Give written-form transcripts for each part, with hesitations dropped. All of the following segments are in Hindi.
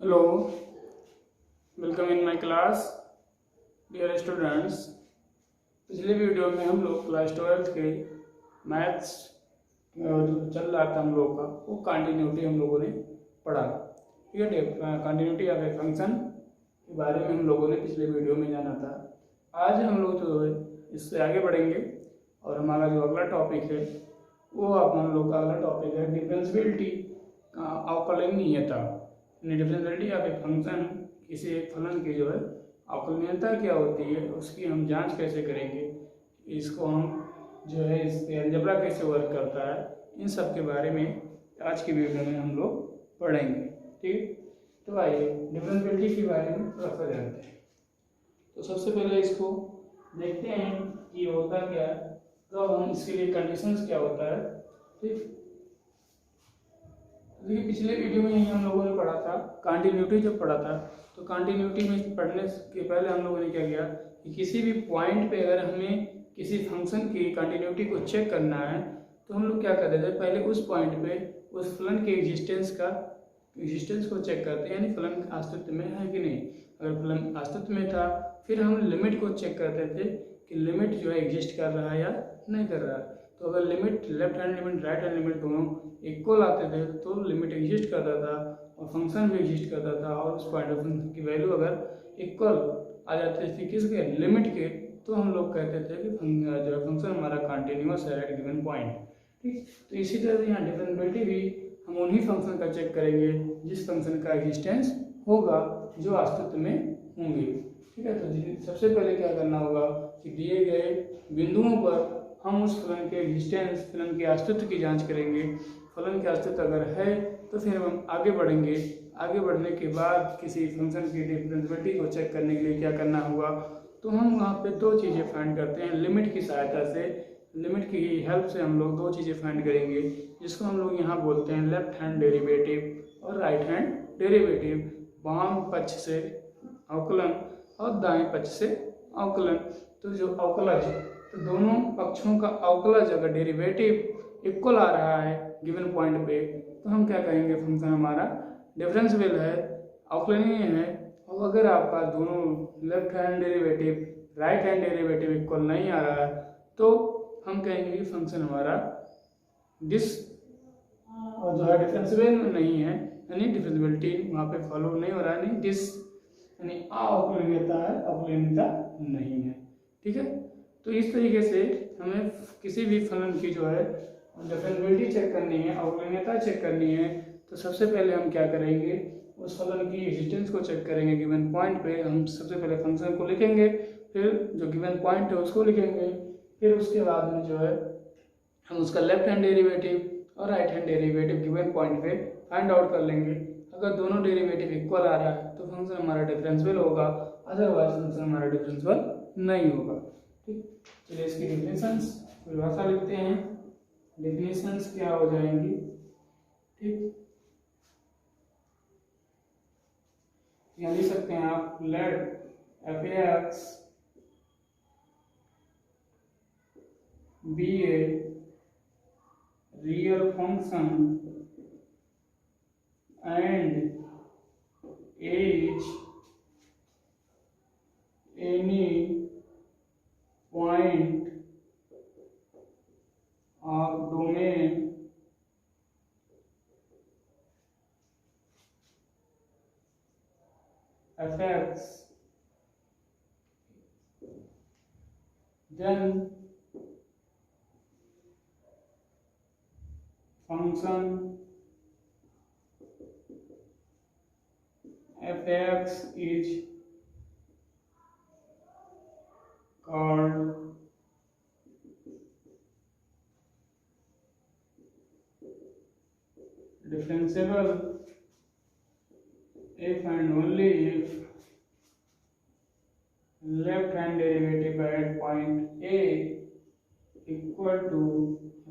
Hello, welcome in my class dear students. पिछले वीडियो में हम लोग क्लास 12th के मैथ्स जो चल रहा था हम लोगों का वो कंटिन्यूटी हम लोगों ने पढ़ा। ठीक है, कंटिन्यूटी ऑफ ए फंक्शन के बारे में हम लोगों ने पिछले वीडियो में जाना था। आज हम लोग जो है इससे आगे बढ़ेंगे और हमारा जो अगला टॉपिक है वो हम लोग का अगला टॉपिक है डिफरेंशियबिलिटी अवकलनीयता। डिफरेंशियबिलिटी ऑफ ए फंक्शन, किसी एक फलन की जो है अवकलनीयता क्या होती है उसकी हम जांच कैसे करेंगे, इसको हम जो है इस अलजेब्रा कैसे वर्क करता है, इन सब के बारे में आज की वीडियो में हम लोग पढ़ेंगे। ठीक, तो आइए डिफरेंशियबिलिटी के बारे में थोड़ा सा जानते हैं। तो सबसे पहले इसको देखते हैं कि होता क्या है, तो हम इसके लिए कंडीशंस क्या होता है। ठीक, देखिए पिछले वीडियो में ही हम लोगों ने पढ़ा था कंटिन्यूटी। जब पढ़ा था तो कंटिन्यूटी में पढ़ने के पहले हम लोगों ने क्या किया कि किसी भी पॉइंट पे अगर हमें किसी फंक्शन की कंटिन्यूटी को चेक करना है तो हम लोग क्या करते थे, पहले उस पॉइंट पे उस फलन के एग्जिस्टेंस को चेक करते हैं, यानी फलन अस्तित्व में है कि नहीं। अगर फलन अस्तित्व में था फिर हम लिमिट को चेक करते थे कि लिमिट जो है एग्जिस्ट कर रहा है या नहीं कर रहा है। तो अगर limit left hand limit right hand limit दोनों इक्वल आते थे तो लिमिट एग्जिस्ट करता था और फंक्शन भी एग्जिस्ट करता था। और उस पॉइंट ऑफ फंक्शन की वैल्यू अगर इक्वल आ जाती थी किसके, लिमिट के, तो हम लोग कहते थे कि जो फंक्शन हमारा कंटिन्यूअस है एट गिवन पॉइंट। ठीक, तो इसी तरह से यहाँ डिफरेंशियबिलिटी भी हम उन्हीं फंक्शन का चेक करेंगे जिस फंक्शन का एग्जिस्टेंस होगा, जो अस्तित्व में होंगे। ठीक है, तो सबसे पहले क्या करना होगा कि दिए गए बिंदुओं पर हम उस फलन के एग्जिस्टेंस, फलन के अस्तित्व की जांच करेंगे। फलन के अस्तित्व अगर है तो फिर हम आगे बढ़ेंगे। आगे बढ़ने के बाद किसी फंक्शन की डिफरेंशियबिलिटी को चेक करने के लिए क्या करना होगा, तो हम वहाँ पे दो चीज़ें फाइंड करते हैं लिमिट की सहायता से। लिमिट की हेल्प से हम लोग दो चीज़ें फाइंड करेंगे जिसको हम लोग यहाँ बोलते हैं लेफ्ट हैंड डेरिवेटिव और राइट हैंड डेरिवेटिव। बाम पक्ष से अवकलन और दाएं पक्ष से अवकलन। तो जो अवकलज, तो दोनों पक्षों का अवकलज अगर डेरिवेटिव इक्वल आ रहा है गिवन पॉइंट पे तो हम क्या कहेंगे, फंक्शन हमारा डिफरेंशियबल है, अवकलनीय है। और अगर आपका दोनों left hand derivative right hand derivative equal नहीं आ रहा है तो हम कहेंगे कि फंक्शन हमारा और जो है डिफरेंशियबल नहीं है, यानी डिफरेंशियबिलिटी वहाँ पे फॉलो नहीं हो रहा है, नहीं यानी अवकलनीयता है, अवकलनीयता नहीं है। ठीक है, तो इस तरीके से हमें किसी भी फलन की जो है डिफरेंशियबिलिटी चेक करनी है, अवकलनीयता चेक करनी है, तो सबसे पहले हम क्या करेंगे, उस फलन की एग्जिस्टेंस को चेक करेंगे। गिवन पॉइंट पे हम सबसे पहले फंक्शन को लिखेंगे, फिर जो गिवन पॉइंट है उसको लिखेंगे, फिर उसके बाद में जो है हम उसका लेफ्ट हैंड डेरिवेटिव और right hand derivative given point पे फाइंड आउट कर लेंगे। अगर दोनों डेरिवेटिव इक्वल आ रहा है तो फंक्शन हमारा डिफरेंशियबल होगा, अदरवाइज फंक्शन हमारा डिफरेंशियबल नहीं होगा। ठीक, चलिए इसकी डिफिनेशंस परिभाषा लिखते हैं। डिफिनेशंस क्या हो जाएंगी, ठीक, यहाँ लिख सकते हैं आप, let f x be a real function and is any point of domain fx, then function fx is called differentiable if and only if left hand derivative at point A equal to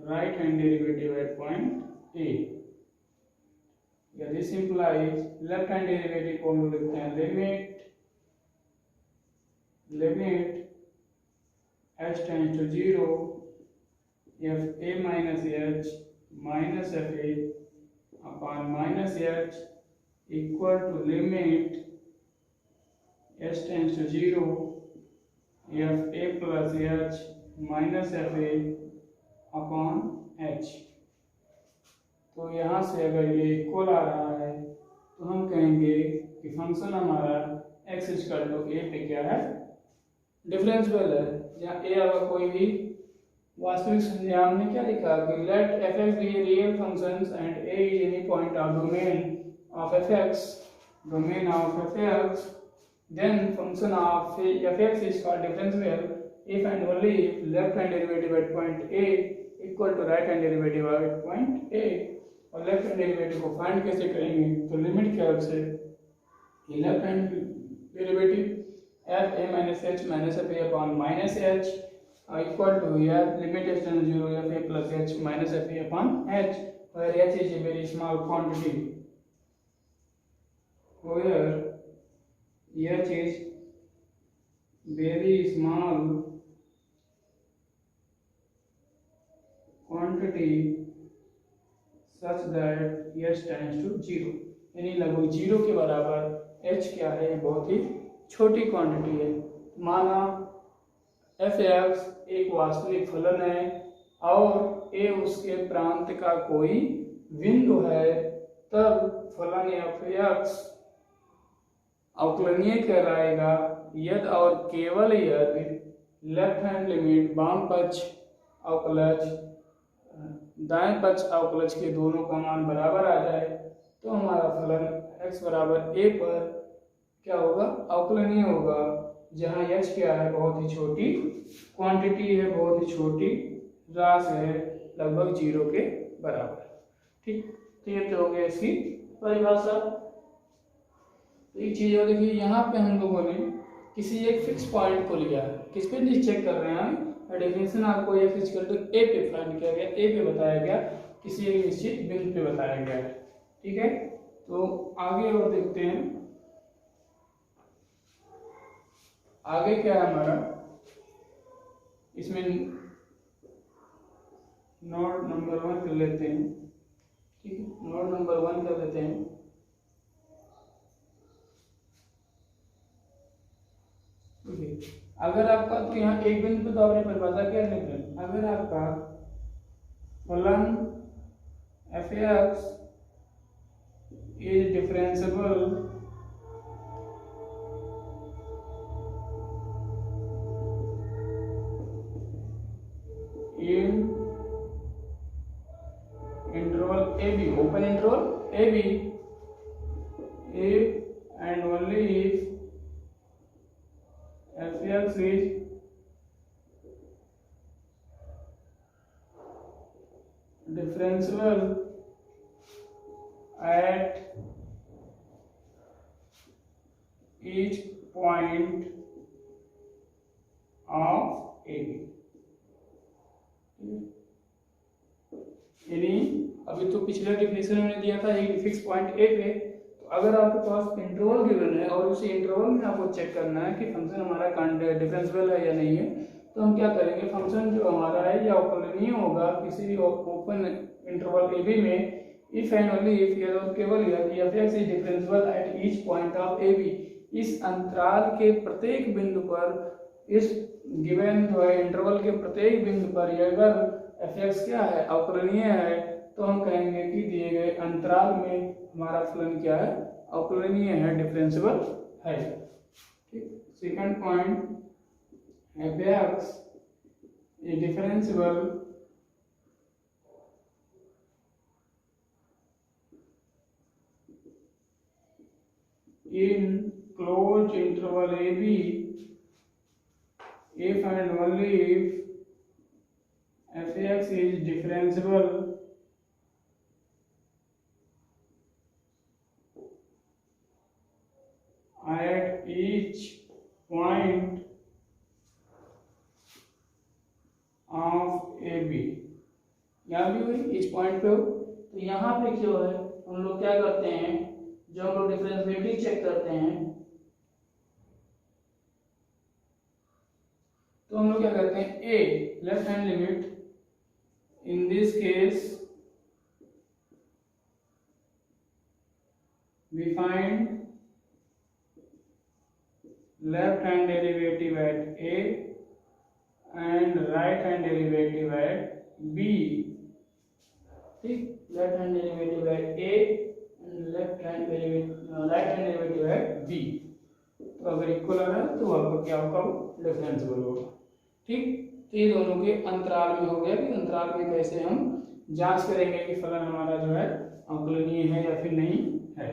right hand derivative at point A। This implies left hand derivative को हम लिखते हैं limit h tends to 0 fa minus h minus fa upon minus h equal to limit h tends to 0 f a plus h minus F A upon h. तो यहाँ से अगर ये इक्वल आ रहा है तो हम कहेंगे कि फंक्शन हमारा x इक्वल टू ए पे क्या है, डिफरेंशियल है। जहाँ ए अगर कोई भी वास्तविक संख्या, हमने क्या लिखा कि let f x be a real functions and a is any point of domain of F x, then function of f(x) is called differentiable if and only if left hand derivative at point A equal to right hand derivative at point A। और लेफ्ट हैंड डेरिवेटिव को फाइंड कैसे करेंगे, तो लिमिट के हेल्प से left hand derivative f a minus h minus f a upon minus h equal to here limit h tends to 0 f a plus h minus f a upon h, where h is a very small quantity, where h is very small quantity such that h tends to 0, यानी लगभग 0 के बराबर h क्या है, बहुत ही छोटी क्वांटिटी है। माना एफ एक्स एक वास्तविक फलन है और ए उसके प्रांत का कोई बिंदु है, तब फलन एफ एक्स अवकलनीय कहलाएगा यदि और केवल यदि लेफ्ट हैंड लिमिट वाम पक्ष अवकलज दाएं पक्ष अवकलज के दोनों का मान बराबर आ जाए, तो हमारा फलन x बराबर a पर क्या होगा, अवकलनीय होगा, जहाँ h क्या है, बहुत ही छोटी क्वांटिटी है, बहुत ही छोटी राशि है, लगभग 0 के बराबर। ठीक, तो ये तो हो गया इसकी परिभाषा। तो एक चीज और देखिए, यहाँ पे हम लोगों ने किसी एक फिक्स पॉइंट को लिया है, किस पे चेक कर रहे हैं, डेफिनेशन आपको f इक्वल टू a पे फाइंड किया गया, a पे बताया गया, किसी एक निश्चित बिंदु पे बताया गया है। ठीक है, तो आगे और देखते हैं, आगे क्या है हमारा, इसमें नोड नंबर 1 कर लेते हैं। ठीक है, नोड नंबर 1 कर लेते हैं। अगर आपका, तो यहाँ एक बिंदु पे तो आपने परिभाषा क्या लिख रहे हैं, अगर आपका फलन f x is differentiable in interval a b, open interval a b, if and only if f(x) is differentiable at each point of A। यानी अभी तो पिछले डेफिनेशन में दिया था एक फिक्स पॉइंट ए पे, तो अगर आपके पास इंटरवल गिवन है और उसी इंटरवल में आपको चेक करना है कि फंक्शन हमारा डिफरेंशिएबल है या नहीं है, तो हम क्या करेंगे, फंक्शन जो हमारा है या अवकलनीय होगा किसी भी ओपन इंटरवल ए बी में, इफ एंड ओनली इफ केवल यदि f(x) is differentiable at each point of a b, इस अंतराल के प्रत्येक बिंदु पर, इस गिवन जो है इंटरवल के प्रत्येक बिंदु पर अगर f(x) क्या है, अवकलनीय है, तो हम कहेंगे कि दिए गए अंतराल में हमारा फलन क्या है, अवकलनीय है, डिफरेंशिएबल है। ठीक, second point, f(x) is differentiable in closed interval a b if and only if f(x) is differentiable at each point of a b। यहाँ भी हुई, इस पॉइंट पे हो, तो यहाँ पे क्या है, हम लोग क्या करते हैं, जो हम लोग डिफरेंशिएबिलिटी चेक करते हैं, तो हम लोग क्या करते हैं, a left hand limit, in this case we find left hand derivative at A and right hand derivative at B. ठीक, left hand derivative at a and left hand derivative right hand derivative at b. तो अगर इक्वल आ रहा है तो आपका क्या होगा, डिफरेंशियल होगा। ठीक, तो ये दोनों के अंतराल में हो गया कि अंतराल में कैसे हम जांच करेंगे कि फलन हमारा जो है अवकलनीय है या फिर नहीं है।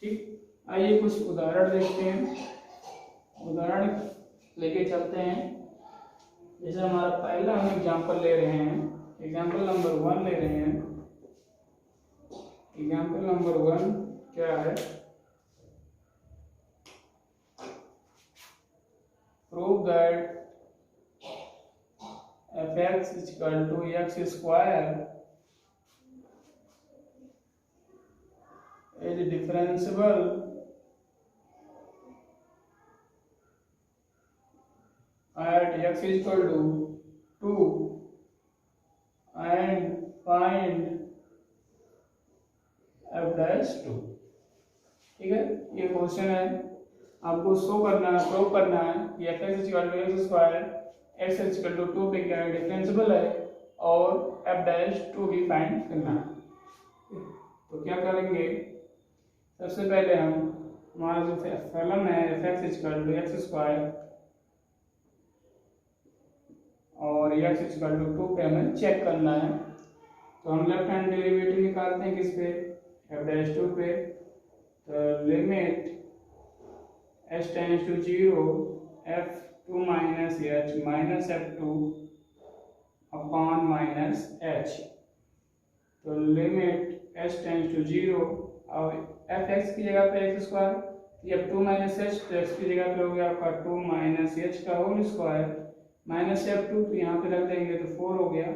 ठीक, आइए कुछ उदाहरण देखते हैं, उदाहरण लेके चलते हैं। जैसे हमारा पहला हम एग्जाम्पल ले रहे हैं, एग्जाम्पल नंबर 1 ले रहे हैं। एग्जाम्पल नंबर 1 क्या है, prove that fx is equal to x square is differentiable at x is equal to 2 and find f dash 2। ठीक है, ये क्वेश्चन है, आपको शो करना है, प्रूव करना है कि f x equal to x square x equal to 2 पे क्या है, डिफरेंशिएबल है और एफ डैश 2 भी फाइंड करना है। तो क्या करेंगे, सबसे पहले हम हमारा जो फलन है f x equal to x square और एक्स इक्वल टू 2 पे हमें चेक करना है। तो हम लेफ्ट हैंड डेरिवेटिव निकालते हैं किस पे, एफ डैश 2 पे। तो limit h tends to 0 f2 minus h minus f2 upon minus h। तो लिमिट h टेंड्स टू 0, और fx की जगह पे एक्स स्क्वायर, ये f2 माइनस h, तो x की जगह पे हो गया आपका 2 माइनस h का होल स्क्वायर माइनस f2, तो यहाँ पे रख देंगे तो 4 हो गया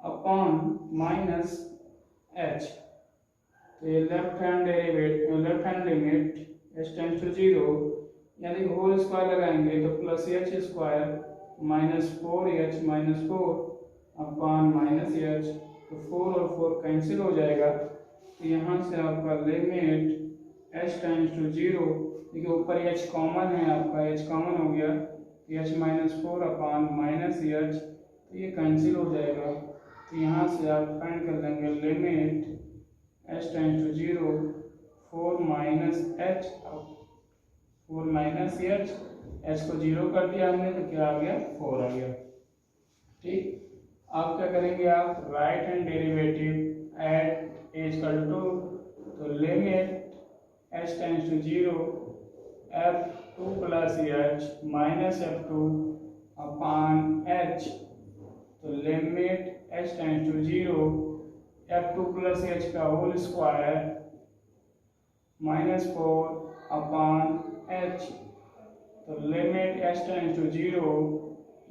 अपॉन माइनस h। तो ये left hand derivative, left hand limit h tends to 0 यानी होल स्क्वायर लगाएंगे तो plus h square minus 4h minus 4 upon minus h, तो 4 और 4 कैंसिल हो जाएगा। तो यहाँ से आपका लिमिट h टेंड्स टू 0, देखिए ऊपर h कॉमन है, आपका h कॉमन हो गया, h minus 4 upon minus h, तो ये कैंसिल हो जाएगा। तो यहाँ से आप फाइंड कर लेंगे limit h tends to 0 4 minus h 4 minus h को 0 कर दिया हमने तो क्या आ गया, 4 आ गया। ठीक, आप क्या करेंगे, आप right hand derivative at x equal to, तो limit h tends to 0 f2 plus h minus f2 upon h। तो limit h tends to 0 f2 plus h का whole square minus 4 upon h। तो लिमिट h टेंड्स टू 0,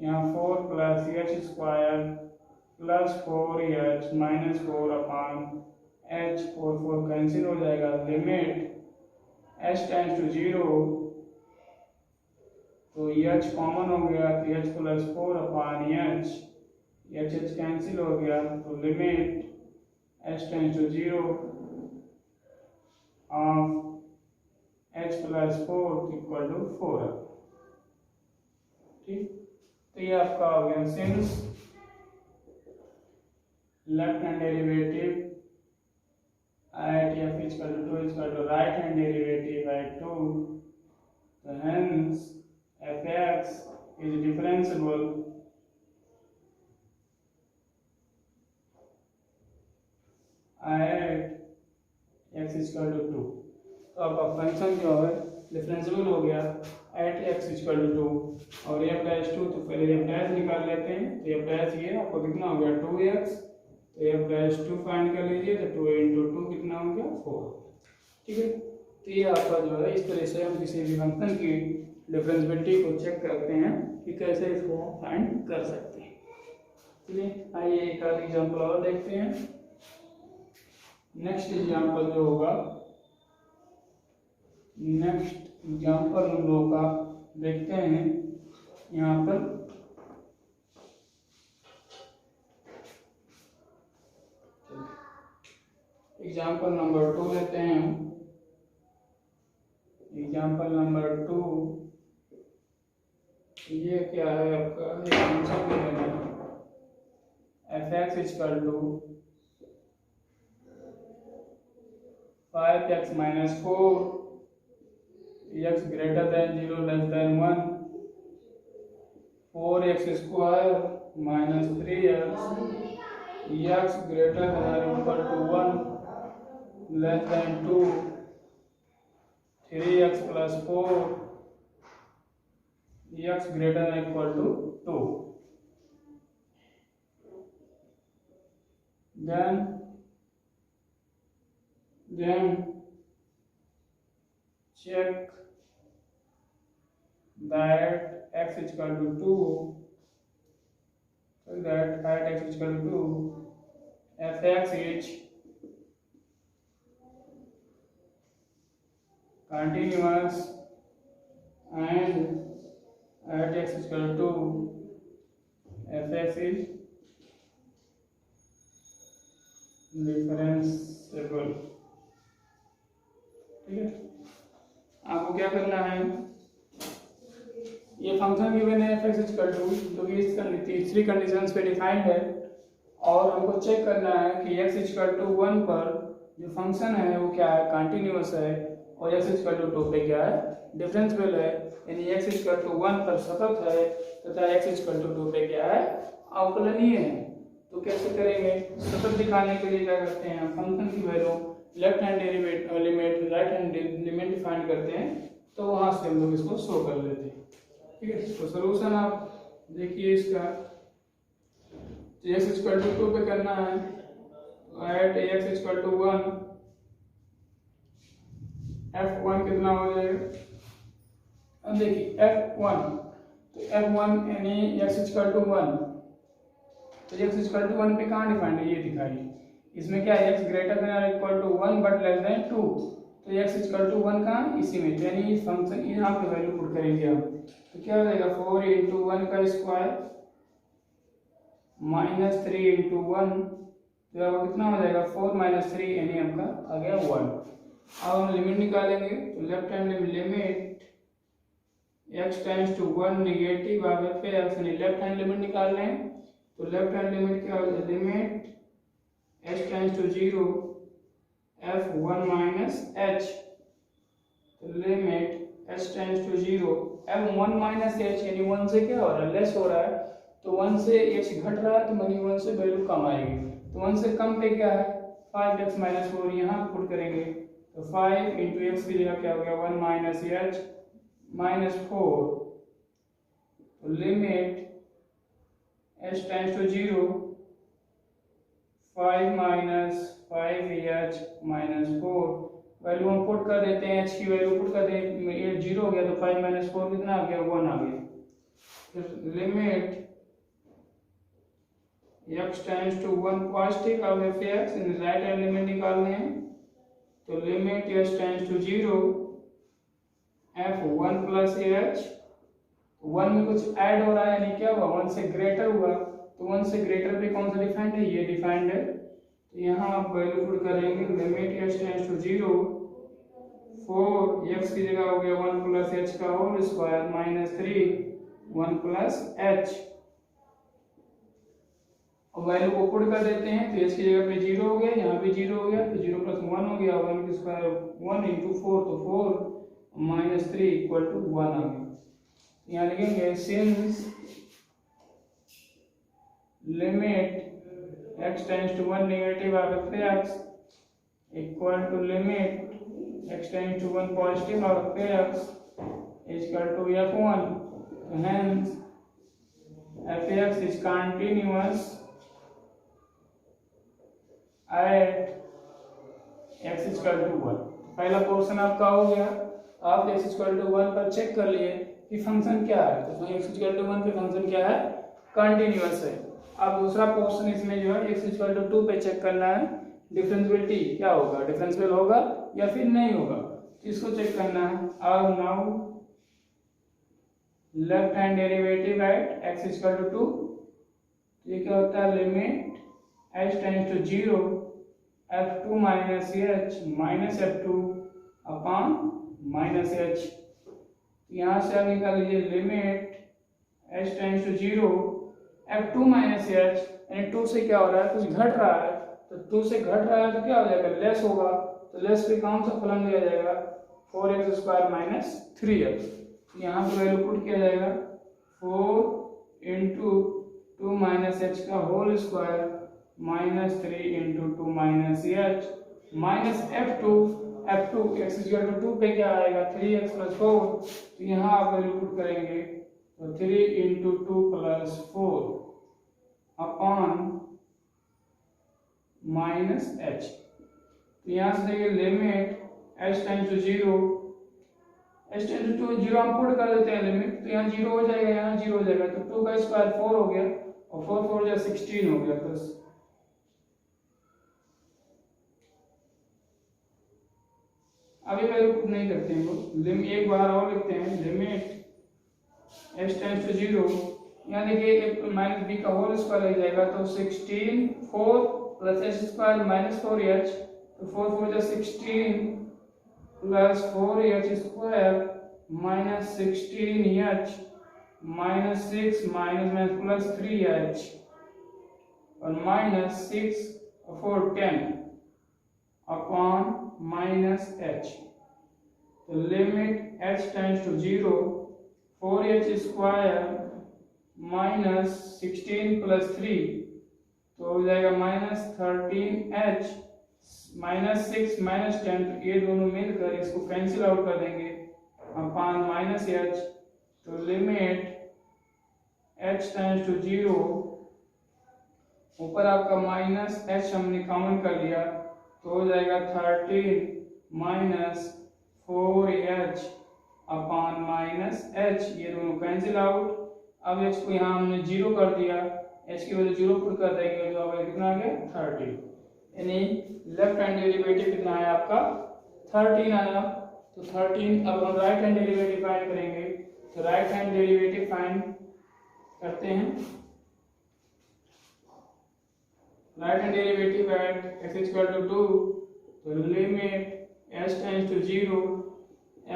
यहाँ 4 plus h square plus 4h minus 4 upon h, 4 4 cancel हो जाएगा। लिमिट h टेंड्स टू 0, तो h कॉमन हो गया तो h plus 4 upon h, h cancel हो गया। तो limit h tends to 0 of h plus 4 equal to 4। ठीक, तो ये आपका हो गया since left hand derivative at f equal to 2 equal to right hand derivative at 2, तो hence fx is differentiable at x equal to 2। तो आपका फंक्शन जो है डिफरेंशिएबल हो गया एट x इक्वल टू 2 और f डैश 2, तो पहले f डैश निकाल लेते हैं। तो f डैश ये आपको कितना हो गया 2x, तो f डैश 2 फाइंड कर लीजिए, तो 2 इंटू 2 कितना हो गया 4। ठीक है, तो ये आपका जो है इस तरह से हम किसी भी फंक्शन की डिफरेंशिएबिलिटी को चेक करते हैं कि कैसे इसको फाइंड कर सकते हैं। चलिए आइए एक आध एग्जाम्पल और देखते हैं। नेक्स्ट एग्जाम्पल जो होगा, नेक्स्ट एग्जाम्पल हम लोग का देखते हैं यहाँ पर। एग्जाम्पल नंबर 2 लेते हैं हम। एग्जांपल नंबर 2, ये क्या है आपका, ये फंक्शन गिवन है f(x) equal to 5x - 4 x greater than 0 less than 1 4x square minus 3x x greater than और equal to 1 less than 2 3x plus 4 x greater than equal to 2. Then check that x is equal to 2, so that at x is equal to 2 f(x) is continuous and at x is equal to 2 f(x) is differentiable. ठीक है, आपको क्या करना है, ये फंक्शन गिवन है f(x) इक्वल टू, जो कि इस तीसरी कंडीशंस पे डिफाइंड है, और हमको चेक करना है कि x इक्वल टू 1 पर जो फंक्शन है वो क्या है, कंटिन्यूअस है, और x इक्वल टू 2 पे क्या है, डिफरेंशिएबल है. यानी x इक्वल टू 1 पर सतत है तथा x इक्वल टू 2 पे क्या है, अवकलनीय है. तो कैसे करेंगे, सतत दिखाने के लिए क्या करते हैं, फंक्शन की value left hand limit right hand limit define करते हैं, तो वहां से हम लोग इसको शो कर लेते हैं. ठीक है, तो सॉल्यूशन आप देखिए इसका, x इक्वल टू 2 पे करना है, eight x equal to 1 f(1) कितना हो जाएगा, अब देखिए f(1), तो f(1) यानी x इक्वल टू 1, तो x इक्वल टू 1 पे कहाँ डिफाइंड है, ये दिखाइए. इसमें क्या है, x ग्रेटर देन और equal to 1 but less than 2, तो x इक्वल टू 1 कहाँ, इसी में, यानी इस फंक्शन यहाँ पे वैल्यू पुट करेंगे हम, तो क्या हो जाएगा 4 इंटू 1 का स्क्वायर माइनस 3 इंटू 1, तो आपका कितना हो जाएगा 4 माइनस 3 यानी आपका आ गया 1. अब हम लिमिट निकालेंगे, तो left hand limit x tends to 1 negative आगे पे x यानी लेफ्ट हैंड लिमिट निकाल रहे हैं, तो लेफ्ट हैंड लिमिट क्या हो जाएगा, limit h tends to 0 f(1) minus h, तो limit h tends to 0 f(1) minus h यानी 1 से क्या हो रहा है, लेस हो रहा है, तो 1 से h घट रहा है, तो यानी 1 से वैल्यू कम आएगी, तो 1 से कम पे क्या है 5x - 4 यहाँ पुट करेंगे, तो 5 इंटू x की जगह क्या हो गया 1 माइनस h माइनस 4, तो limit h tends to 0 5 minus 5h minus 4, value हम पुट कर देते हैं, h की वैल्यू पुट कर दें, ये 0 हो गया, तो 5 माइनस 4 कितना आ गया 1 आ गया. फिर limit x tends to 1 positive अब f(x) राइट हैंड लिमिट निकालने हैं, तो limit h tends to 0 f(1) plus h, 1 में कुछ ऐड हो रहा है यानी क्या हुआ 1 से ग्रेटर हुआ, तो 1 से ग्रेटर पे कौन सा डिफाइंड है, ये डिफाइंड है, तो यहाँ आप वैल्यू पुट करेंगे, limit h tends to 0 4 x की जगह हो गया 1 प्लस h का whole square minus 3 1 plus h, और वैल्यू को पुट कर देते हैं, तो h की जगह पे 0 हो गया, यहाँ पे 0 हो गया, तो 0 प्लस 1 हो गया, 1 की स्क्वायर 1 इंटू 4, तो 4 माइनस 3 इक्वल टू 1 आ गया. यहाँ लिखेंगे since limit x tends to 1 negative out of x equal to limit x tends to 1 positive out of x equal to f(1), hence f(x) is continuous at x equal to 1. पहला पोर्शन आपका हो गया, आप x इक्वल टू 1 पर चेक कर लिए कि फंक्शन क्या है, तो x इक्वल टू 1 पे फंक्शन क्या है, कंटिन्यूअस है. अब दूसरा पोर्शन इसमें जो है x इक्वल टू 2 पे चेक करना है, डिफरेंशिएबिलिटी क्या होगा, डिफरेंशिएबल होगा या फिर नहीं होगा, इसको चेक करना है. अब now left hand derivative at x equal to 2, ये क्या होता है, limit h tends to 0 f(2) minus h minus f(2) upon minus h. यहाँ से आप निकाल लीजिए limit h tends to 0 f2 minus h, यानी 2 से क्या हो रहा है, कुछ घट रहा है, तो 2 से घट रहा है तो क्या हो जाएगा, लेस होगा, तो लेस पे कौन सा फलन दिया जाएगा, 4x स्क्वायर माइनस 3x। यहाँ पर वैल्यू पुट किया जाएगा 4 इंटू 2 माइनस एच का whole square minus 3 into 2 minus h minus f2 x equal to 2 पे क्या आएगा, 3x प्लस 4, तो यहाँ आप वैल्यू पुट करेंगे तो 3 into 2 plus 4 upon minus h। तो यहाँ से देखिए limit h tends to 0, h tends to 0 हम पुट कर देते हैं लिमिट, तो यहाँ 0 हो जाएगा, यहाँ 0 हो जाएगा, तो 2 का स्क्वायर 4 हो गया और 4 4 जा 16 हो गया प्लस। अभी वैल्यू पुट नहीं करते हैं वो, एक बार और लिखते हैं लिमिट h टेंड्स टू 0, यहाँ देखिए माइनस b का होल स्क्वायर लग जाएगा, तो 16 4 plus h square minus 4h, तो 4 4 जा 16 plus 4h square minus 16h minus 6 minus minus plus 3h और माइनस 6 और 4 10 अपॉन माइनस h। तो limit h tends to 0 4h square minus 16 plus 3, तो हो जाएगा माइनस 13h माइनस 6 माइनस 10, तो ये दोनों मिलकर इसको कैंसिल आउट कर देंगे अपॉन माइनस h। तो लिमिट h टेंड्स टू 0, ऊपर आपका माइनस h हमने कॉमन कर लिया, तो हो जाएगा 13 minus 4h upon minus h, ये दोनों कैंसिल आउट। अब h को यहाँ हमने 0 कर दिया, h की वजह 0 पुट कर देंगे, तो अब कितना आ गया 30, यानी लेफ्ट हैंड डेरिवेटिव कितना है आपका 13 आया। तो 13, अब हम राइट हैंड डेरिवेटिव फाइंड करेंगे, तो राइट हैंड डेरिवेटिव फाइंड करते हैं। Right hand derivative at x equal to 2, तो limit h tends to 0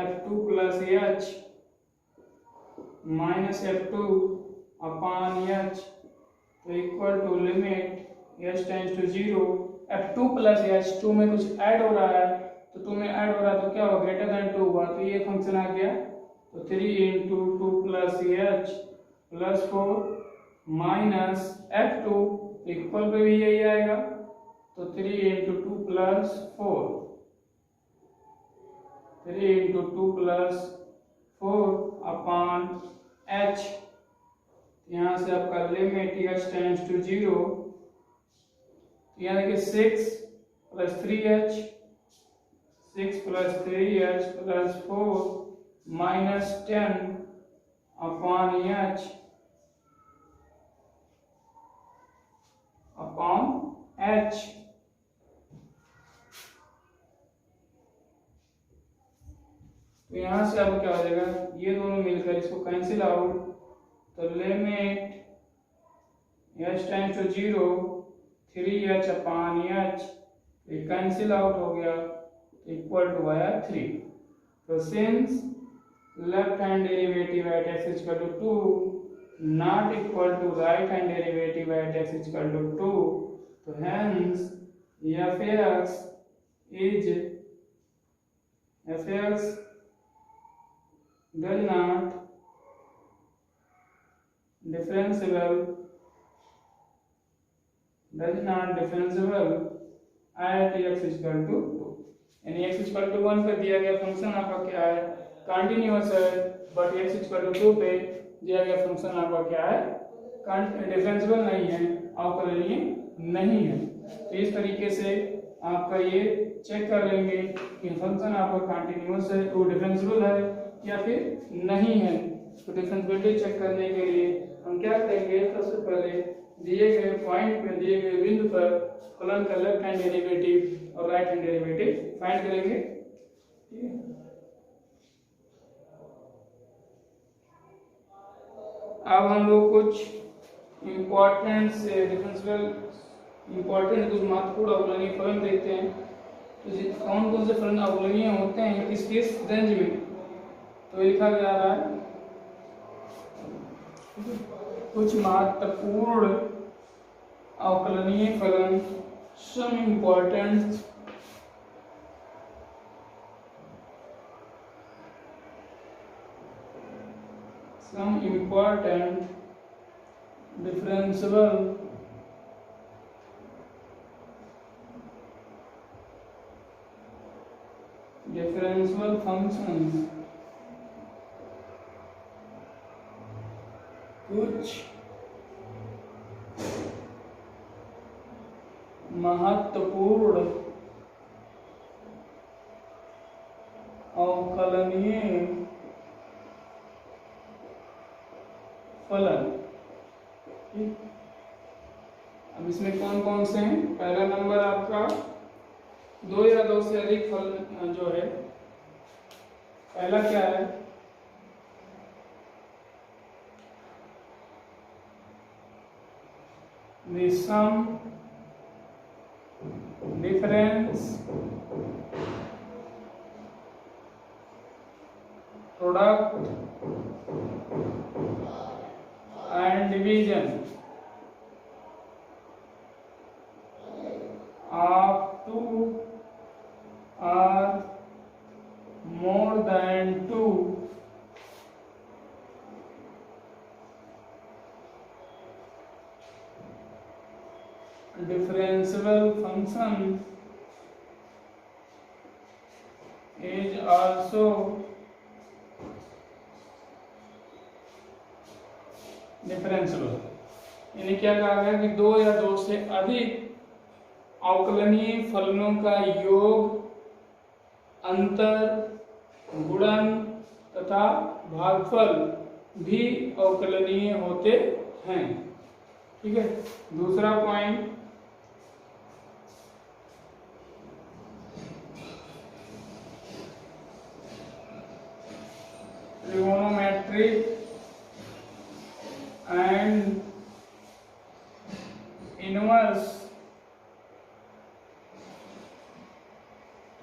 f2 plus h minus f2 upon h, तो equal to limit h tends to 0 f2 plus h, 2 में कुछ ऐड हो रहा है, तो 2 में ऐड हो रहा है तो क्या होगा, ग्रेटर देन 2 हुआ, तो ये फंक्शन आ गया, तो 3 into 2 plus h plus 4 minus f2, equal pay भी यही आएगा, तो 3 into 2 plus 4, 3 into 2 plus 4 upon h। यहाँ से आपका लिमिट h टेंड्स टू 0, यहाँ देखिए 6 plus 3h, 6 plus 3h plus 4 minus 10 upon h upon h। तो यहाँ से अब क्या हो जाएगा, ये दोनों मिलकर इसको कैंसिल आउट, तो limit h tends to 0 3h upon h, ये कैंसिल आउट हो गया, इक्वल टू आया 3। तो since left hand derivative at x equal to 2 not equal to right hand derivative at x equal to 2, तो hence fx does not differentiable at x equal to 2, यानी x इक्वल टू 1 पे दिया गया फंक्शन आपका क्या है, कंटिन्यूअस है, बट x इक्वल टू 2 पे दिया गया फंक्शन आपका क्या है, डिफरेंशिएबल नहीं है, अवकलनीय नहीं है। तो इस तरीके से आपका ये चेक कर लेंगे कि फंक्शन आपका कंटिन्यूअस है, वो डिफरेंशिएबल है या फिर नहीं है। तो डिफरेंशिएबिलिटी चेक करने के लिए हम क्या करेंगे, सबसे पहले दिए गए पॉइंट पे, दिए गए बिंदु पर फलन का लेफ्ट हैंड डेरिवेटिव और राइट हैंड डेरिवेटिव फाइंड करेंगे। अब हम लोग कुछ इम्पोर्टेंट से डिफरेंशियल इम्पोर्टेंट कुछ महत्वपूर्ण अवकलनीय फलन देखते हैं। तो कौन कौन से फलन अवकलनीय होते हैं किस किस रेंज में, तो ये लिखा जा रहा है। कुछ महत्वपूर्ण अवकलनीय फलन, सम इम्पोर्टेंट differentiable functions, कुछ महत्वपूर्ण अवकलनीय फलन। अब इसमें कौन कौन से हैं? पहला नंबर आपका दो या दो से अधिक फलन जो है, पहला क्या है? The sum difference product and division of two or more than two differentiable function is also differential. यानी क्या कहा गया कि दो या दो से अधिक अवकलनीय फलनों का योग, अंतर, गुणन तथा भागफल भी अवकलनीय होते हैं। ठीक है। दूसरा point, trigonometric and inverse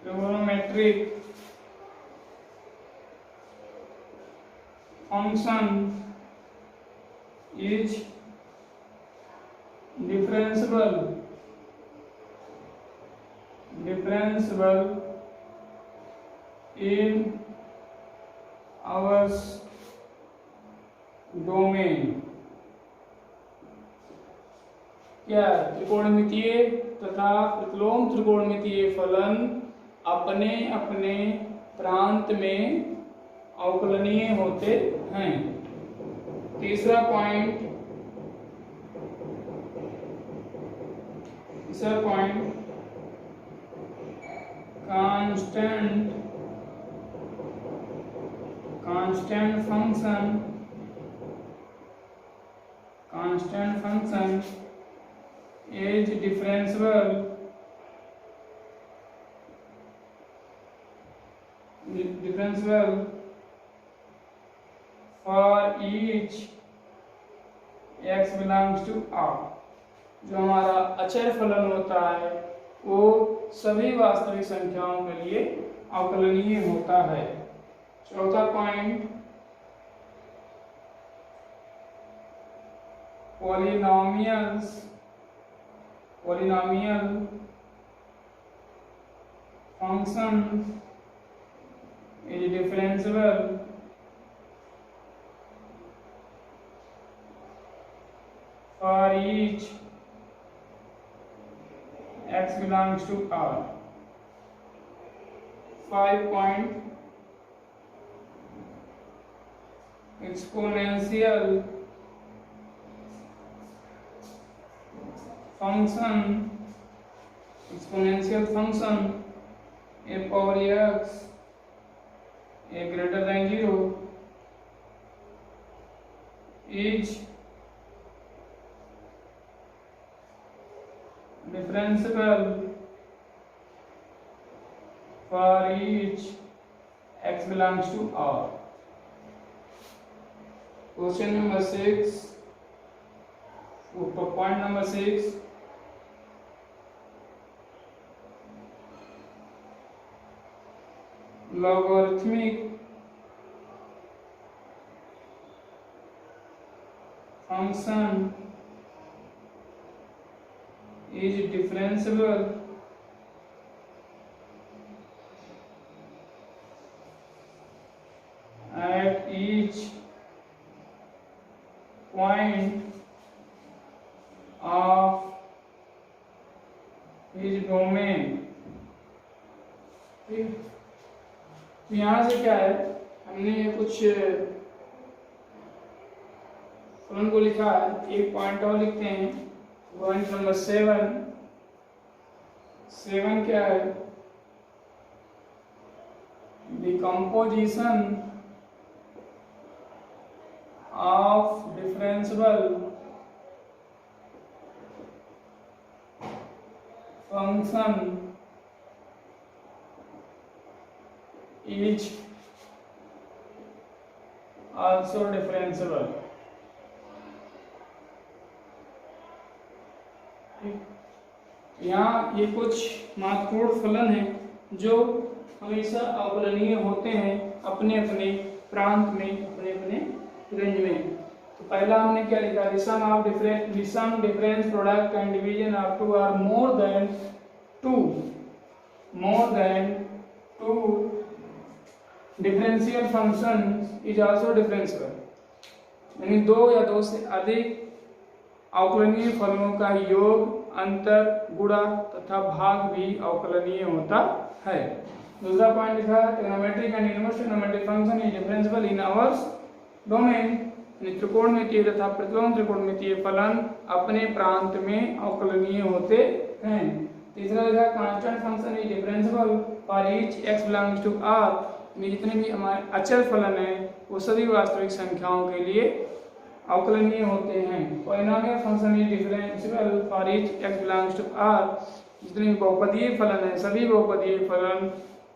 trigonometric function is differentiable in our domain। क्या? त्रिकोणमितीय तथा प्रतिलोम त्रिकोणमितीय फलन अपने अपने प्रांत में अवकलनीय होते हैं। तीसरा point, constant function is differentiable for each x belongs to R। जो हमारा अचर फलन होता है वो सभी वास्तविक संख्याओं के लिए अवकलनीय होता है। चौथा point, polynomial function is differentiable for each x belongs to R। 5 point, exponential function a power x a greater than 0 is differentiable for each x belongs to R। Question number 6, point number 6, logarithmic function is differentiable at each point of his domain। तो यहाँ से क्या है, हमने कुछ फलन को लिखा है, एक पॉइंट और लिखते हैं। पॉइंट नंबर 7 क्या है, decomposition of differential function is also differential. यहाँ ये कुछ महत्वपूर्ण फलन हैं जो हमेशा अवकलनीय होते हैं अपने अपने प्रांत में, अपने अपने रेंज में। तो पहला हमने क्या लिखा, sum difference product and division of two or more than two differential function is also differential. यानी दो या दो से अधिक अवकलनीय फलनों का योग, अंतर, गुणा तथा भाग भी अवकलनीय होता है। दूसरा पॉइंट लिखा, trigonometric and inverse trigonometric function is differential in our domain. त्रिकोणमितीय तथा प्रतिलोम त्रिकोणमितीय फलन अपने प्रांत में अवकलनीय होते हैं। तीसरा लिखा, constant function is differential for each x belongs to r। जितने भी हमारे अचल फलन हैं वो सभी वास्तविक संख्याओं के लिए अवकलनीय होते हैं। Polynomial function is differential for each x belongs to r। जितने बहुपदीय फलन हैं सभी बहुपदीय फलन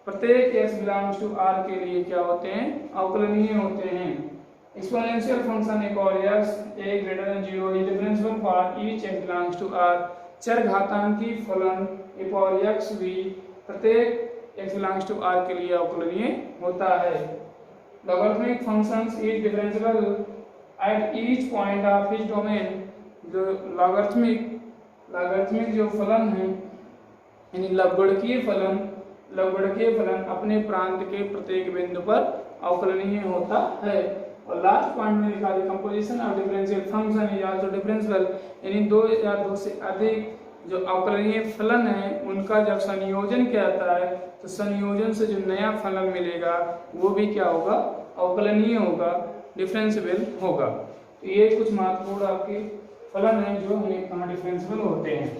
प्रत्येक x बिलोंग्स टू r के लिए क्या होते हैं, अवकलनीय होते हैं। एक्सपोनेंशियल फंक्शन एक और x a greater than 0 is differential for each x belongs to r। चर घातांकी फलन एक और x भी प्रत्येक x बिलोंग्स टू r के लिए अवकलनीय होता है। Logarithmic functions is differential eight each point of his domain. जो लॉगरिथमिक जो फलन है यानी लवगणकीय फलन अपने प्रांत के प्रत्येक बिंदु पर अवकलनीय होता है। और लास्ट पॉइंट में लिखा, composition of differential function is also differential. यानी दो या दो से अधिक जो अवकलनीय फलन है उनका जब संयोजन किया जाता है तो संयोजन से जो नया फलन मिलेगा वो भी क्या होगा, अवकलनीय होगा, डिफरेंशियल होगा। तो ये कुछ महत्वपूर्ण आपके फलन हैं जो हमें कहाँ डिफरेंशियल होते हैं।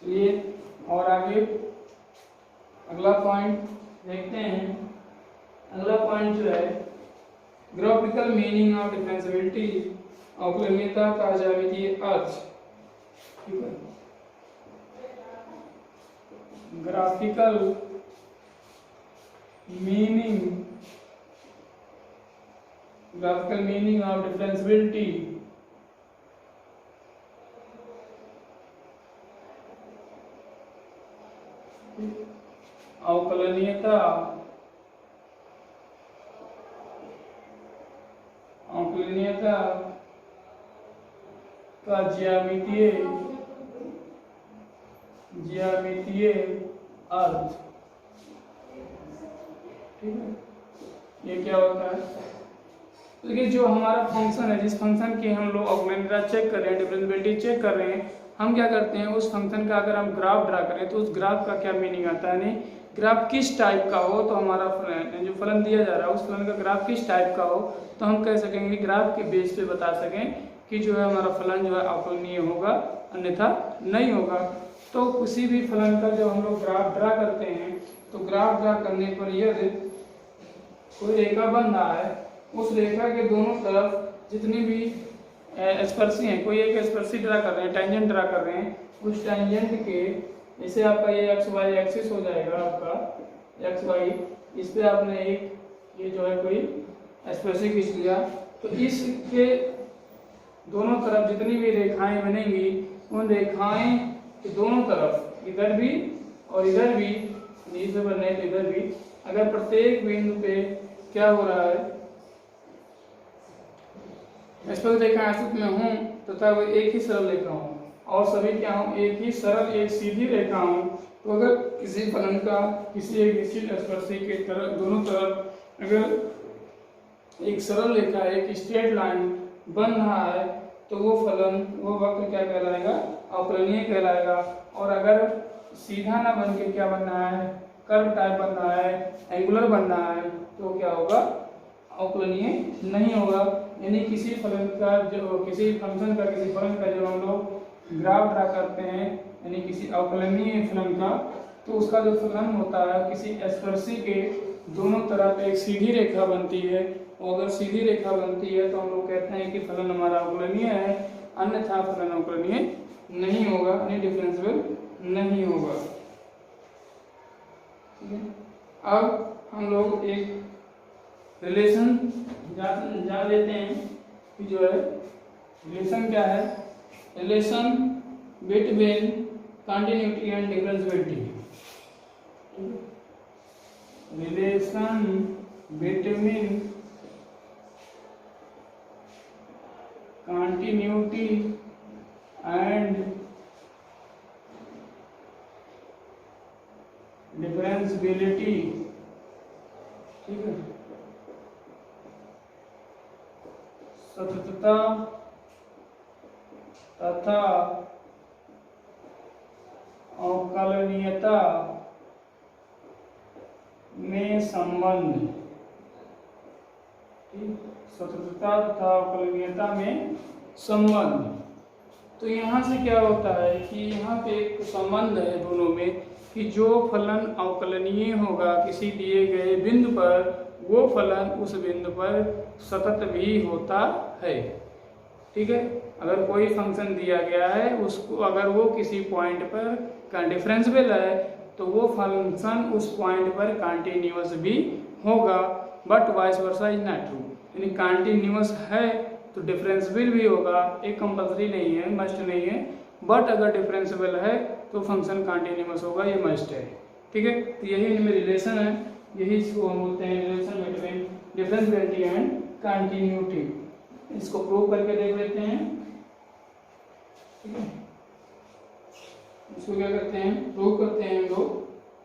चलिए और आगे अगला पॉइंट देखते हैं। अगला पॉइंट जो है ग्राफिकल मीनिंग ऑफ डिफरेंशियबिलिटी, अवकलनीयता का ज्यामितीय अर्थ। ग्राफिकल मीनिंग ऑफ डिफरेंशियबिलिटी अवकलनीयता का ज्यामितीय अर्थ। ठीक है, ये क्या होता है, देखिए जो हमारा फंक्शन है, जिस फंक्शन की हम लोग अवकलनीयता चेक कर रहे हैं, डिफरेंशियबिलिटी चेक कर रहे हैं, हम क्या करते हैं उस फंक्शन का अगर हम ग्राफ ड्रा करें तो उस ग्राफ का क्या मीनिंग आता है, नहीं ग्राफ किस टाइप का हो तो हमारा जो फलन दिया जा रहा है उस फलन का ग्राफ किस टाइप का हो तो हम कह सकेंगे ग्राफ के बेस पे बता सकें कि जो है हमारा फलन जो है अवकलनीय होगा, अन्यथा नहीं होगा। तो किसी भी फलन का जब हम लोग ग्राफ ड्रा करते हैं तो ग्राफ ड्रा करने पर यदि कोई रेखा बन रहा है, उस रेखा के दोनों तरफ जितनी भी स्पर्शी हैं, कोई एक स्पर्शी ड्रा कर रहे हैं, टेंजेंट ड्रा कर रहे हैं, उस टेंजेंट के जैसे आपका ये एक्स वाई एक्सिस हो जाएगा, आपका एक्स वाई, इस पे आपने एक ये जो है कोई स्पर्शी खींच लिया तो इसके दोनों तरफ जितनी भी रेखाएं बनेंगी उन रेखाएं के दोनों तरफ इधर भी और इधर भी नीचे से बनने तो इधर भी, अगर प्रत्येक बिंदु पे क्या हो रहा है, स्पर्श रेखा आश्रित में हूँ तथा वो एक ही सरल रेखा हूँ और सभी क्या हूँ, एक ही सरल एक सीधी रेखा हूँ, तो अगर किसी फलन का किसी एक निश्चित स्पर्शी के तरफ दोनों तरफ अगर एक सरल रेखा एक स्ट्रेट लाइन बन रहा है तो वो फलन वो वक्र क्या कहलाएगा, अवकलनीय कहलाएगा। और अगर सीधा ना बन के क्या बन रहा है, कर्व टाइप बन रहा है, एंगुलर बन रहा है, तो क्या होगा, अवकलनीय नहीं होगा। यानी किसी फलन का जो किसी फंक्शन का किसी फलन का जब हम लोग ग्राफ ड्रा करते हैं यानी किसी अवकलनीय फलन का, तो उसका जो फलन होता है किसी स्पर्शी के दोनों तरफ एक सीधी रेखा बनती है, और अगर सीधी रेखा बनती है तो हम लोग कहते हैं कि फलन हमारा अवकलनीय है, अन्यथा फलन अवकलनीय नहीं होगा, यानी डिफरेंशियल नहीं होगा। ठीक है, अब हम लोग एक रिलेशन जान लेते हैं कि जो है रिलेशन क्या है, relation between continuity and differentiability. Relation between continuity and differentiability. ठीक है, सततता तथा अवकलनीयता में संबंध। ठीक, सततता तथा अवकलनीयता में संबंध। तो यहाँ से क्या होता है कि यहाँ पे एक संबंध है दोनों में कि जो फलन अवकलनीय होगा किसी दिए गए बिंदु पर, वो फलन उस बिंदु पर सतत भी होता है। ठीक है, अगर कोई फंक्शन दिया गया है उसको अगर वो किसी पॉइंट पर डिफरेंशिएबल है तो वो फंक्शन उस पॉइंट पर कंटिन्यूअस भी होगा, but vice versa is not true. यानी कंटिन्यूअस है तो डिफरेंशिएबल भी होगा, एक कंपल्सरी नहीं है, मस्ट नहीं है, बट अगर डिफरेंशिएबल है तो फंक्शन कंटिन्यूअस होगा, ये मस्ट है। ठीक है, तो यही इनमें रिलेशन है, यही इसको हम बोलते हैं relation between differentiability and continuity. इसको प्रूव करके देख लेते हैं। ठीक है, इसको क्या करते हैं, प्रूव करते हैं हम लोग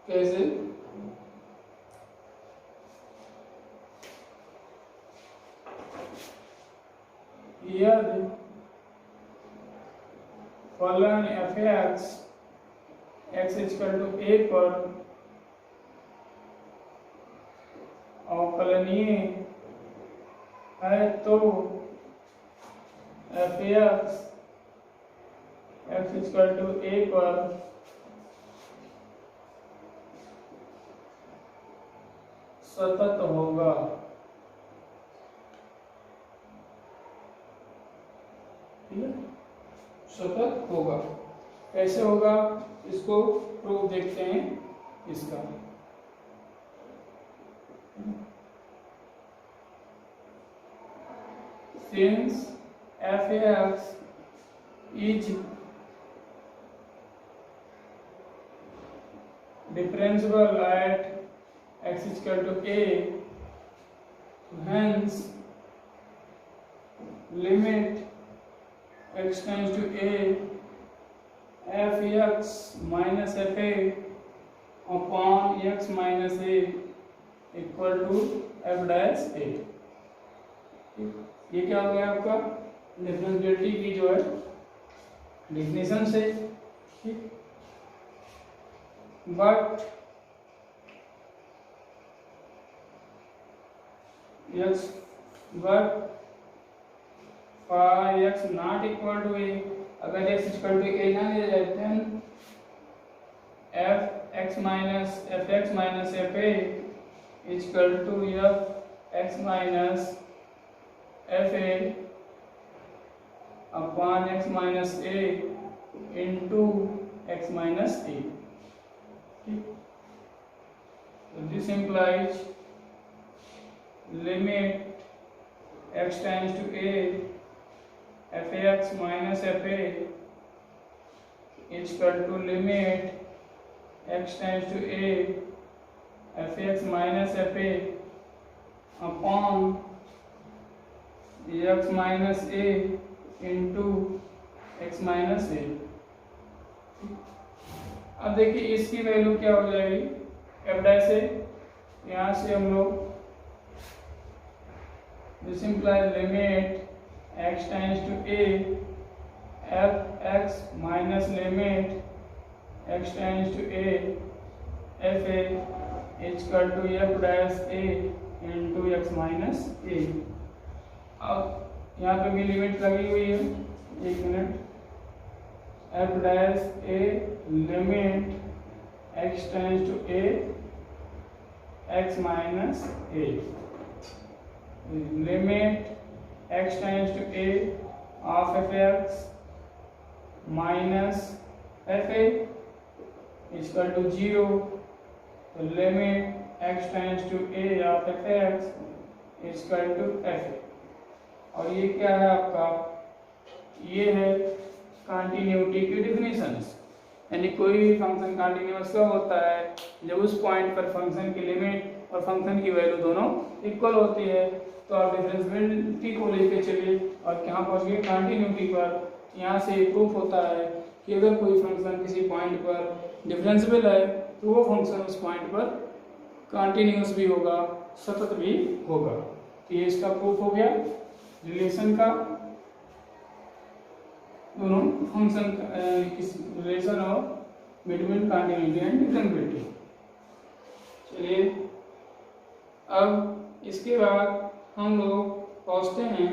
कैसे। यदि फलन f(x) a पर अवकलनीय है तो f(x) a पर सतत होगा। ठीक है, सतत होगा। कैसे होगा इसको प्रूफ देखते हैं इसका। Since f(x) is differentiable at x = a, hence limit x tends to a f(x minus fa upon x minus a equal to f dash a। ये क्या हो गया आपका डिफरेंशिएबिलिटी की जो है डेफिनेशन से। ठीक, but x for x not equal to a, अगर x equal to a ना ले जाए then fx minus fa is equal to fx minus fa upon x minus a into x minus a। So this implies limit x tends to a f(x minus fa is equal to limit x tends to a F X minus F A upon X minus A into X minus A. अब देखिए इसकी वैल्यू क्या हो जाएगी, एफ डैश ए, यहाँ से हम लोग this implies limit X tends to A F X minus limit X tends to A F A equal to F dash A into X minus A. अब यहाँ पे भी लिमिट लगी हुई है, एक minute, F dash A limit X tends to A X minus A, limit X tends to A of F X minus F A equal to 0, तो limit X tends to A of F x equal to f a. और ये क्या है आपका, ये है कंटिन्यूटी की डिफिनीशंस, यानी कोई भी फंक्शन कंटिन्यूअस कब होता है, जब उस पॉइंट पर फंक्शन की लिमिट और फंक्शन की वैल्यू दोनों इक्वल होती है। तो आप डिफरेंशिएबिलिटी को लेके चलिए और कहाँ पहुँच गए, कंटिन्यूटी पर। यहाँ से प्रूफ होता है कि अगर कोई फंक्शन किसी पॉइंट पर डिफरेंशिएबल है तो वो फंक्शन उस पॉइंट पर कंटिन्यूअस भी होगा, सतत भी होगा। तो ये इसका प्रूफ हो गया रिलेशन का, दोनों फंक्शन किस relation of between continuity and differentiability. चलिए अब इसके बाद हम लोग पहुँचते हैं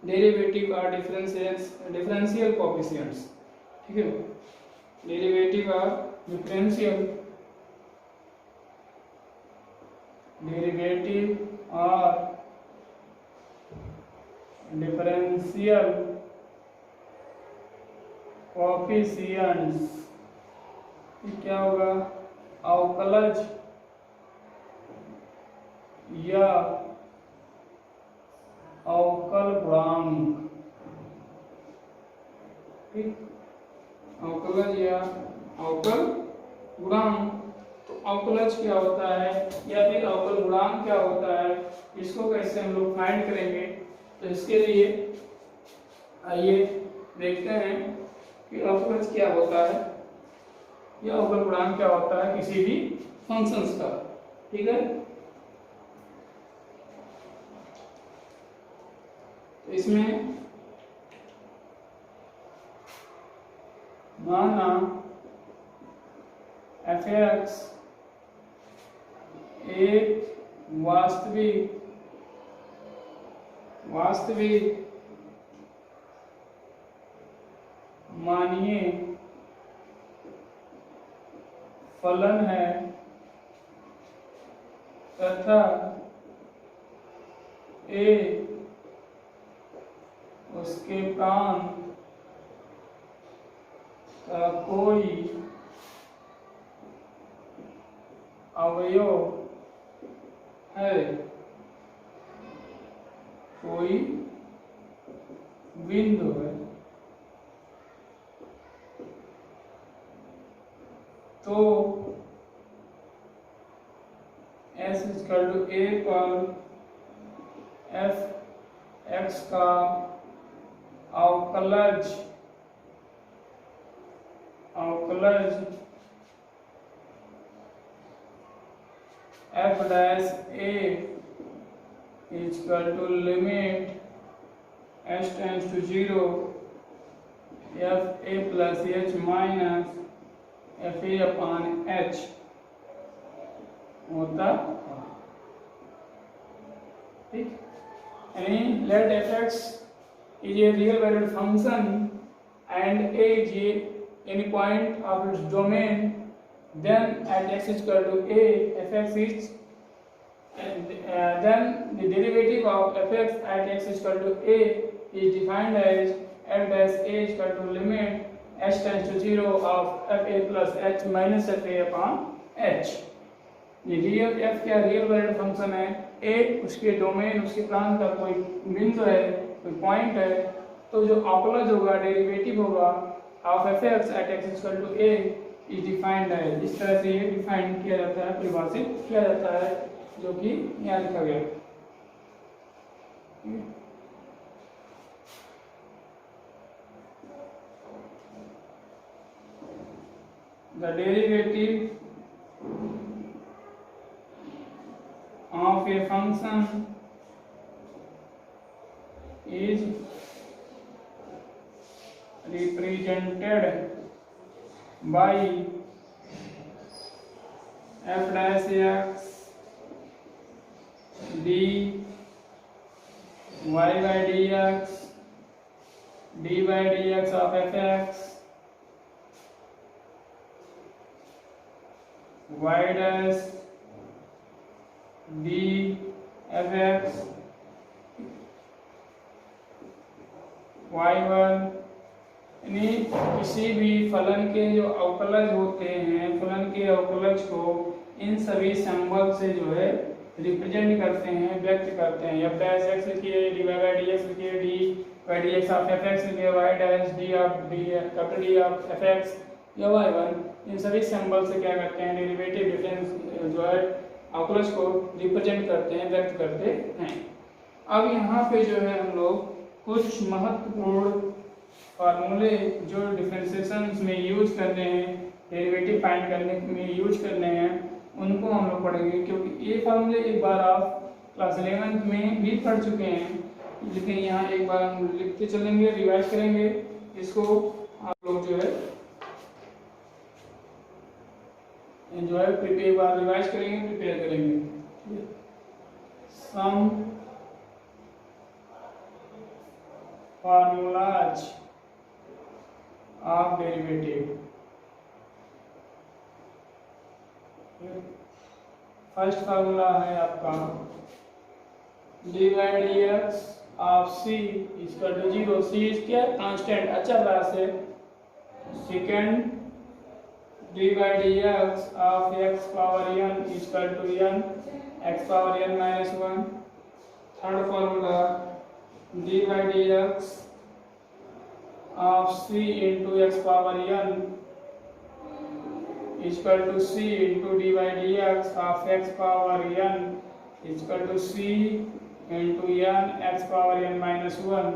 डेरिवेटिव और डिफरेंशियल कोएफिशिएंट्स। ठीक है, डेरिवेटिव और डिफरेंशियल कोएफिशिएंट्स। क्या होगा, अवकलज या अवकल गुणांक। ठीक, अवकलज या अवकल गुणांक। तो अवकलज क्या होता है या फिर अवकल गुणांक क्या होता है, इसको कैसे हम लोग फाइंड करेंगे। तो इसके लिए आइए देखते हैं कि अवकलज क्या होता है या अवकल गुणांक क्या होता है किसी भी फंक्शंस का। ठीक है, तो इसमें माना एफ एक्स एक वास्तविक मानिए फलन है तथा ए उसके प्रांत का कोई अवयव है, कोई बिंदु है, तो S इक्वल टू ए पर एफ एक्स का अवकलज f dash a equal to limit s tends to 0 f a plus h minus F A upon h होता। ठीक, यानी let f x is a real valued function and a is any point of its domain, then at x is equal to a fx is then the derivative of fx at x is equal to a is defined as f dash a is equal to limit h tends to 0 of f a plus h minus f a upon h। ये रियल f क्या रियल वैल्यूड फंक्शन है, a उसके डोमेन उसके प्रांत का कोई बिंदु है, कोई पॉइंट है, तो जो अवकलज होगा डेरिवेटिव होगा of F x at x equal to a is defined है। इस तरह से ये डिफाइन किया जाता है, परिभाषित किया जाता है, जो कि यहाँ लिखा गया है। The derivative of a function is represented by f dash x d y by dx dy dx of fx y dash d fx y1, यानी किसी भी फलन के जो अवकलज होते हैं, फलन के अवकलज को इन सभी सिंबल से जो है रिप्रेजेंट करते हैं, व्यक्त करते हैं। एफ डैश एक्स लिखिए, D Y by D X लिखिए, D Y D x of F X लिखिए, Y dash D of D capital D of F X या वाई वन, इन सभी सिंबल से क्या करते हैं, डेरिवेटिव डिफरेंस जो है अवकलज को रिप्रेजेंट करते हैं, व्यक्त करते हैं। अब यहाँ पे जो है हम लोग कुछ महत्वपूर्ण फार्मूले जो डिफरेंशिएशन में यूज करने हैं, डेरिवेटिव फाइंड करने में यूज करने हैं, उनको हम लोग पढ़ेंगे। क्योंकि ये फार्मूले एक बार आप क्लास 11 में भी पढ़ चुके हैं, लेकिन यहाँ एक बार हम लिखते चलेंगे, रिवाइज करेंगे इसको। आप लोग जो है एक बार रिवाइज करेंगे, प्रिपेयर करेंगे। Some formulas of derivative. First formula है आपका D Y D x of C equal to 0। C is क्या, कांस्टेंट, अचर राशि। Second D Y D x of X power N equal to N X power N minus 1। Third formula D Y D X of c into x power n is equal to c into dy dx of x power n is equal to c into n x power n minus 1।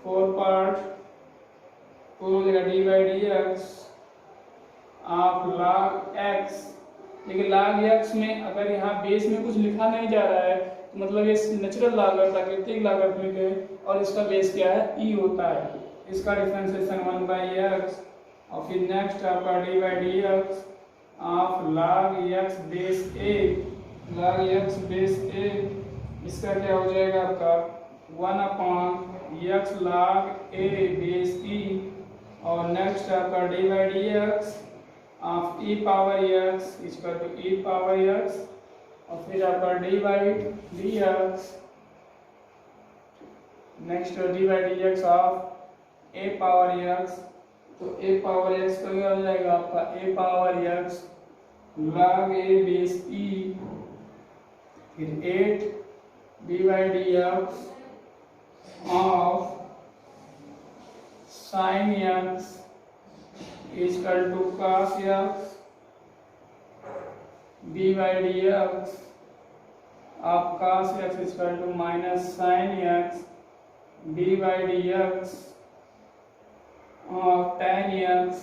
Four part हो जाएगा dy dx of log x। लेकिन log x में अगर यहाँ बेस में कुछ लिखा नहीं जा रहा है तो मतलब ये नेचुरल लागत, प्राकृतिक लागत में है, और इसका बेस क्या है, e होता है। इसका डिफरेंशिएशन 1 बाई एक्स, और फिर नेक्स्ट आपका d by D x of log x base a, log x base a, इसका क्या हो जाएगा आपका 1 upon x log a base e, और नेक्स्ट आपका d by D x of e power x equal to e power x, और फिर आपका d by D x, next d by D x of a power x। तो a पावर x का क्या हो जाएगा आपका a power x log a base e, फिर 8 dy dx of sin x equal to cos x dy dx of cos x equal to minus sin x dy dx of tan x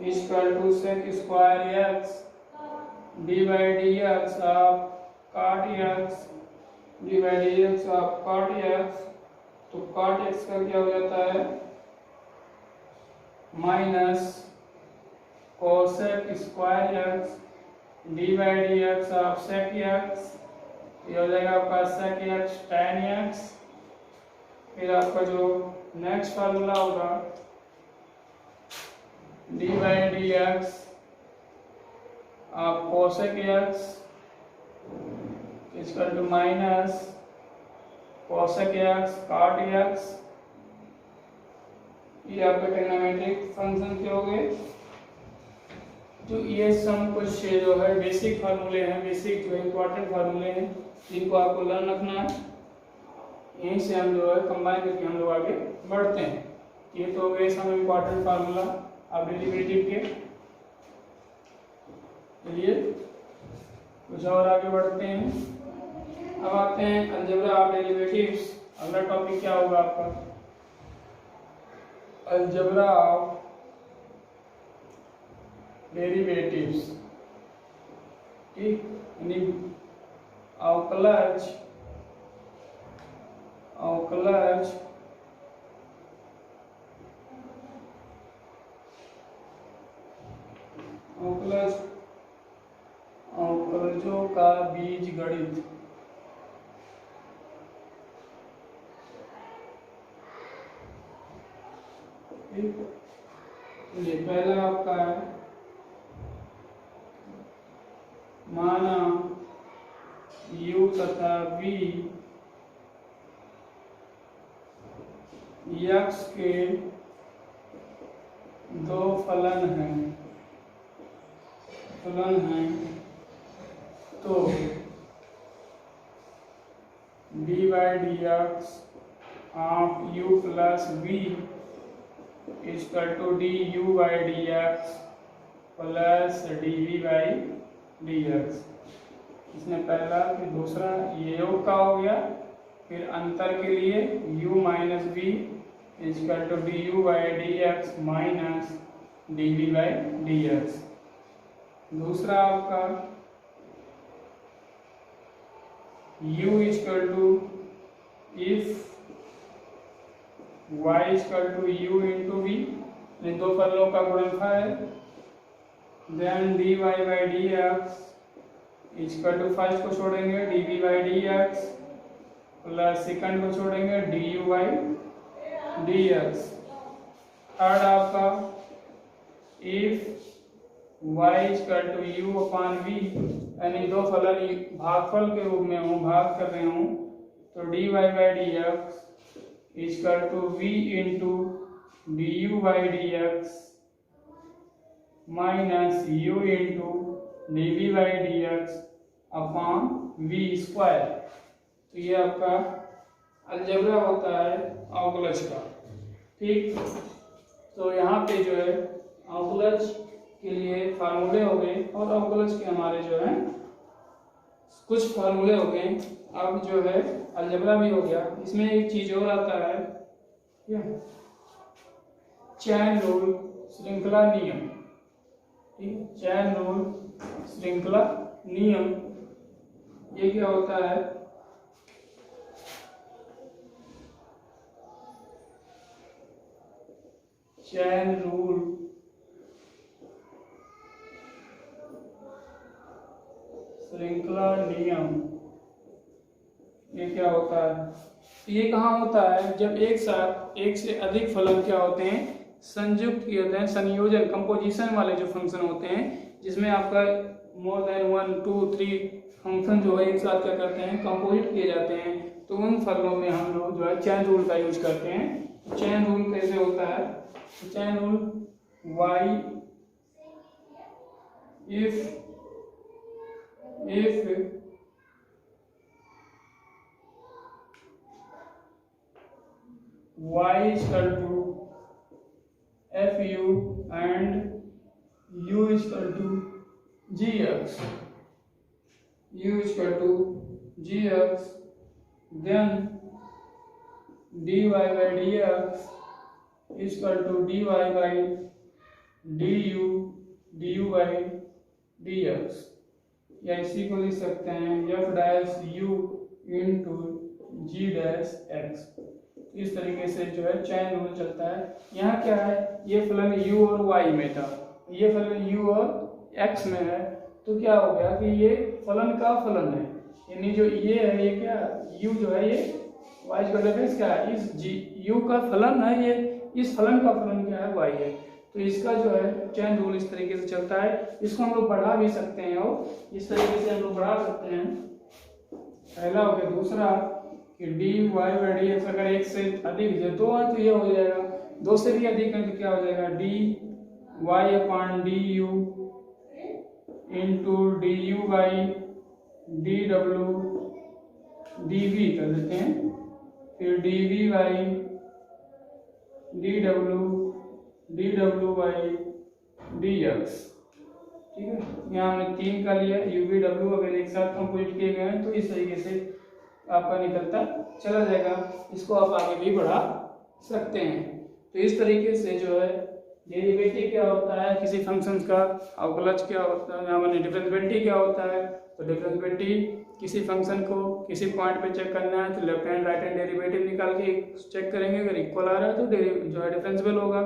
equal to sec square x dy dx of cot x dy dx of cot x। तो cot x का क्या हो जाता है, minus cosec square x dy dx of sec x, ये हो जाएगा आपका sec x tan x। फिर आपका जो नेक्स्ट फार्मूला होगा डी बाई डी एक्स आप cosec x equal to minus cosec x cot x, ये आपके ट्रिग्नोमेट्रिक फंक्शन के हो गए। तो ये सब कुछ जो है बेसिक फार्मूले हैं, बेसिक जो इम्पोर्टेंट फार्मूले हैं, जिनको आपको लर्न रखना है। यहीं से हम जो है कंबाइन करके हम लोग आगे बढ़ते हैं। ये तो हो गए सब इम्पोर्टेंट फार्मूला। अब डेरिवेटिव के चलिए कुछ और आगे बढ़ते हैं। अब आते हैं अलजेब्रा ऑफ डेरिवेटिव्स। अगला टॉपिक क्या होगा आपका? Algebra of derivatives. ठीक, यानी अवकलज अवकलजों का बीज गणित। ये पहला आपका है, माना u तथा v x के दो फलन हैं तो dy dx of u plus v equal to du by dx plus dv by dx। इसमें पहला फिर दूसरा ये योग का हो गया, फिर अंतर के लिए u minus v equal to du by dx minus dv by dx। दूसरा आपका u equal to if y equal to u into v, दो फलनों का गुणनफल है। Then dy by dx equal to first को छोड़ेंगे dv by dx plus second को छोड़ेंगे du by dx। थर्ड आपका if y equal to u upon v, यानी दो फलन भागफल के रूप में हूँ, भाग कर रहे हूँ, तो dy by dx equal to v into du by dx minus u into dv by dx upon v square. तो ये आपका अलजेब्रा होता है अवकलज का। ठीक, तो यहाँ पे जो है अवकलज के लिए फार्मूले हो गए और अवकलज के हमारे जो है कुछ फार्मूले हो गए। अब जो है अलजेब्रा भी हो गया। इसमें एक चीज और आता है, चैन रूल, श्रृंखला नियम। ठीक, चैन रूल, श्रृंखला नियम, ये क्या होता है? चैन रूल श्रृंखला नियम, ये क्या होता है? ये कहाँ होता है? जब एक साथ एक से अधिक फलन क्या होते हैं, संयुक्त किए जाते हैं, संयोजन, कंपोजिशन वाले जो फंक्शन होते हैं, जिसमें आपका मोर देन 1 2 3 फंक्शन जो है एक साथ क्या करते हैं, कंपोजिट किए जाते हैं, तो उन फलों में हम लोग जो है चैन रूल का यूज करते हैं। चैन रूल कैसे होता है? Chain rule y if y is equal to fu and u is equal to gx, then dy by dx is equal to dy by du by dx, या इसी को लिख सकते हैं f dash u into g dash x। इस तरीके से जो है चैन रूल चलता है। यहाँ क्या है, ये फलन u और y में था, ये फलन u और x में है, तो क्या हो गया कि ये फलन का फलन है, यानी जो ये है ये क्या, u जो है ये y का डिफरेंस क्या है, इस u का फलन है, ये इस फलन का फलन क्या है, y है। तो इसका जो है चैन रूल इस तरीके से चलता है। इसको हम लोग बढ़ा भी सकते हैं और इस तरीके से हम लोग बढ़ा सकते हैं। पहला हो गया। दूसरा कि dy by dx अगर एक से अधिक है, दो है तो ये हो जाएगा, दो से भी अधिक है तो क्या हो जाएगा, dy upon du into du by dw dv कर देते हैं, फिर dv बाई dw dw/dx। ठीक है, यहाँ हमने 3 का लिया, UV/W अगर एक साथ कंपोजिट किए गए हैं तो इस तरीके से आपका निकलता चला जाएगा। इसको आप आगे भी बढ़ा सकते हैं। तो इस तरीके से जो है डेरिवेटिव क्या होता है किसी फंक्शन का, अवकलज क्या होता है, यहाँ मैंने डिफरेंशिएबिलिटी क्या होता है। तो डिफरेंशिएबिलिटी किसी फंक्शन को किसी पॉइंट पे चेक करना है तो left hand right hand derivative निकाल के चेक करेंगे, अगर इक्वल आ रहा है तो जो है डिफरेंशिएबल होगा।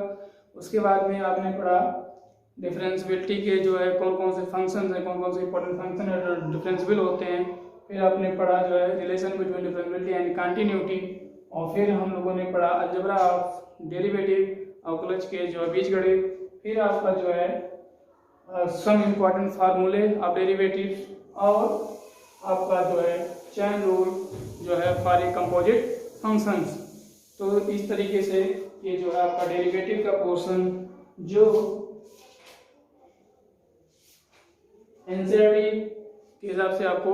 उसके बाद में आपने पढ़ा डिफरेंशिएबिलिटी के जो है कौन कौन से फंक्शन हैं, कौन कौन से इंपॉर्टेंट फंक्शन है जो डिफरेंशिएबल होते हैं। फिर आपने पढ़ा जो है relation between differentiability and continuity, और फिर हम लोगों ने पढ़ा अलजेब्रा ऑफ डेरिवेटिव, अवकलज के जो है बीजगणित। फिर आपका जो है सम इम्पॉर्टेंट फार्मूले ऑफ डेरिवेटिव्स, और आपका जो है चेन रूल जो है फॉर ए कंपोजिट फंक्शंस। तो इस तरीके से ये जो है आपका डेरिवेटिव का पोर्शन जो एनसीईआरटी के हिसाब से आपको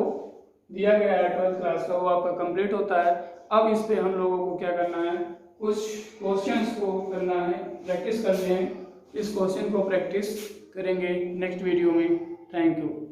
दिया गया है 12th क्लास का, वो आपका कंप्लीट होता है। अब इस पे हम लोगों को क्या करना है, कुछ क्वेश्चंस को करना है, प्रैक्टिस करनी है। इस क्वेश्चन को प्रैक्टिस करेंगे नेक्स्ट वीडियो में। Thank you.